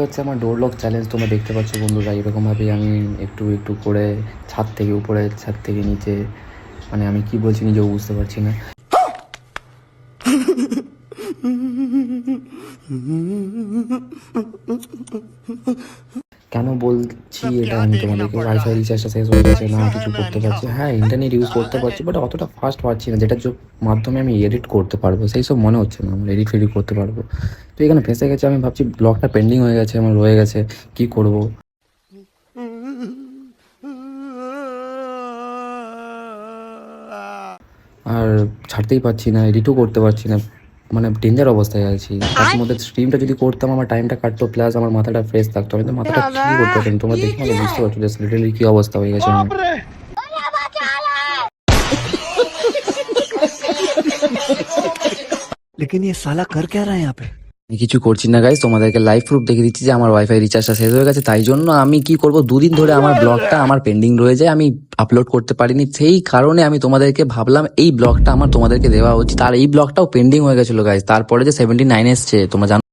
হচ্ছে আমার door lock challenge. তোমরা দেখতে পাচ্ছ বন্ধুরা, এরকমভাবেই আমি একটু একটু করে ছাদ থেকে উপরে, ছাদ থেকে নিচে, মানে আমি কি বলছি নিজেও বুঝতে পারছি না। কেন বলছি এটা আমি তোমাদেরকে, ওয়াইফাই রিচার্জটা শেষ হয়ে গেছে, না কিছু করতে পারছি। হ্যাঁ, ইন্টারনেট ইউজ করতে পারছি, বাট অতটা ফাস্ট পাচ্ছি না যেটার মাধ্যমে আমি এডিট করতে পারবো, সেই সব মনে হচ্ছে না আমার এডিট ফেডিট করতে পারবো। তো এখানে ফেঁসে গেছে, আমি ভাবছি ব্লগটা পেন্ডিং হয়ে গেছে, আমার রয়ে গেছে, কি করব। আর ছাড়তেই পারছি না, এডিটও করতে পারছি না, মানে ডেঞ্জার অবস্থায় আছি। তার মধ্যে স্ট্রিমটা যদি করতাম আমার টাইমটা কাটতো, প্লাস আমার মাথাটা ফ্রেশ থাকতো, আমি তো মাথাটা ঠিকই করতে পারতাম। তোমরা দেখে আমাকে বুঝতে পারছো যে লিটারালি কি অবস্থা হয়ে গেছে আমার। लेकिन ये साला कर क्या रहा है यहाँ पे? আমি কিছু করছি না গাইস, তোমাদেরকে লাইভ প্রুফ দেখে দিচ্ছি যে আমার ওয়াইফাই রিচার্জটা শেষ হয়ে গেছে। তাই জন্য আমি কি করব, 2 দিন ধরে আমার ব্লগটা আমার পেন্ডিং রয়ে যায়, আমি আপলোড করতে পারিনি। সেই কারণে আমি তোমাদেরকে ভাবলাম এই ব্লগটা আমার তোমাদেরকে দেওয়া উচিত। আর এই ব্লগটাও পেন্ডিং হয়ে গেছিল গাইস, তারপরে যে 79 এসছে তোমরা জানো।